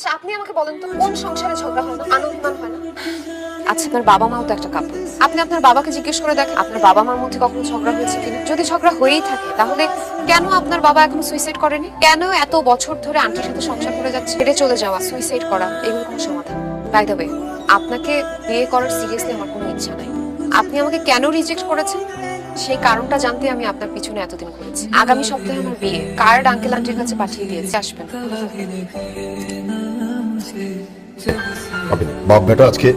আচ্ছা আপনি আমাকে বলেন তো কোন সংসারে ঝগড়া হয় না, আনন্দমান হয় না? আচ্ছা আপনার বাবা মাও তো একটা কাপড়, আপনি আপনার বাবাকে জিজ্ঞেস করে দেখেন আপনার বাবা মার মধ্যে কখনো ঝগড়া হয়েছে কিনা। যদি ঝগড়া হয়েই থাকে তাহলে কেন আপনার বাবা এখনো সুইসাইড করেনি? কেন এত বছর ধরে আন্টির সাথে সংসার করে যাচ্ছে? ছেড়ে চলে যাওয়া, সুইসাইড করা, এগুলো কোনো সমাধান? বাই দ্য ওয়ে, আপনাকে বিয়ে করার সিরিয়াসলি আমার কোনো ইচ্ছা নাই। আপনি আমাকে কেন রিজেক্ট করেছেন সেই কারণটা জানতে আমি আপনার পিছনে এতদিন করেছি। আগামী সপ্তাহে আমার বিয়ে, কার্ড আঙ্কেল আন্টির কাছে পাঠিয়ে দিয়েছি, আসবেন। বাপ বেটা আজকে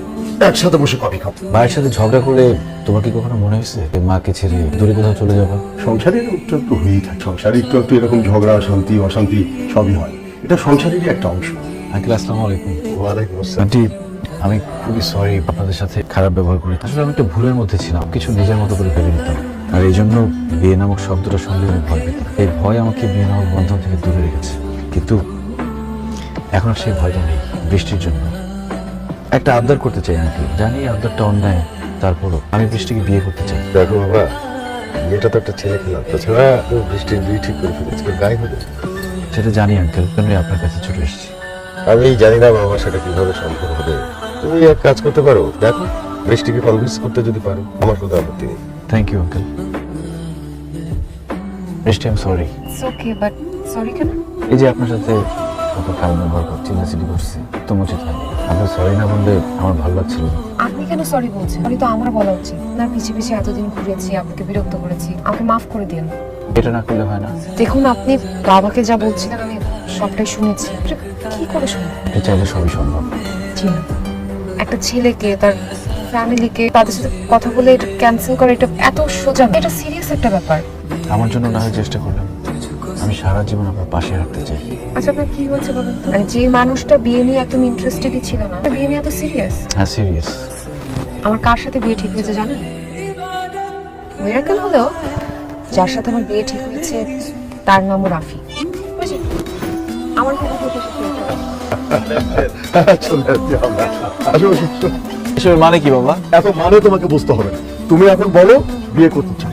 একসাথে বসে কফি খাবো। মায়ের সাথে ঝগড়া করলে তোমার কি কখনো মনে হয়েছে যে মাকে ছেড়ে দূরে কোথাও চলে যাবো? সংসারে একটু একটু হয়েই থাকে, সংসারে একটু একটু এরকম ঝগড়া শান্তি অশান্তি সবই হয়, এটা সংসারেরই একটা অংশ। আঙ্কেল আসসালামু আলাইকুম। ওয়ালাইকুম আসসালাম। আন্টি আমি খুবই সরি আপনাদের সাথে খারাপ ব্যবহার করি। আসলে আমি একটা ভুলের মধ্যে ছিলাম, কিছু নিজের মতো করে ভেবে নিতাম, আর এই জন্য বিয়ে নামক শব্দটা শুনলে আমি ভয় পেতাম। এই ভয় আমাকে বিয়ে নামক বন্ধন থেকে দূরে রেখেছে, কিন্তু এখন আর সেই ভয়টা নেই। বৃষ্টির জন্য একটা আবদার করতে চাই আঙ্কেল, জানি আবদারটা অন্যায়, তারপরও আমি বৃষ্টিকে বিয়ে করতে চাই। দেখো বাবা, এটা তো একটা ছেলে খেলা, তাছাড়া বৃষ্টির বিয়ে ঠিক করে ফেলেছে, গায়ে হবে। সেটা জানি আঙ্কেল, জন্যই আপনার কাছে ছুটে এসেছি। আমি জানি না বাবা সেটা কিভাবে সম্ভব হবে। তুমি এক কাজ করতে পারো, দেখো বৃষ্টিকে কনভিন্স করতে যদি পারো, আমার কোনো আপত্তি নেই। Thank you uncle. Brishti I am sorry. It's okay, but sorry কেন? এই যে আপনার সাথে কত খারাপ ব্যবহার করছি, চিল্লাচিল্লি করছি, তো উচিত হয় আপনি সরি না বললে আমার ভালো লাগছিল না। আপনি কেন সরি বলছেন? সরি তো আমার বলা উচিত। আপনার পিছে পিছে এতদিন ঘুরেছি, আপনাকে বিরক্ত করেছি, আমাকে মাফ করে দিন। এটা না করলে হয় না? দেখুন আপনি বাবাকে যা বলছিলেন আমি সবটাই শুনেছি। এটা কি করে শুনবো? এটা চাইলে সবই সম্ভব। জি না, একটা ছেলেকে তার ফ্যামিলিকে তাদের সাথে কথা বলে এটা ক্যান্সেল করা, এটা এত সোজা না। এটা সিরিয়াস একটা ব্যাপার। আমার জন্য না হয় চেষ্টা করলাম, আমি সারা জীবন আপনার পাশে রাখতে চাই। আচ্ছা আপনার কি হয়েছে বলুন? মানে যে মানুষটা বিয়ে নিয়ে একদম ইন্টারেস্টেডই ছিল না, বিয়ে নিয়ে এত সিরিয়াস। হ্যাঁ সিরিয়াস। আমার কার সাথে বিয়ে ঠিক হয়েছে জানেন? মিরাকেল হলেও যার সাথে আমার বিয়ে ঠিক হয়েছে তার নামও রাফি। বুঝলি? আমার কোনো কথা এসবের মানে কি বাবা? এত মানে তোমাকে বুঝতে হবে না, তুমি এখন বলো বিয়ে করতে চাও,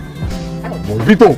বলবি তো।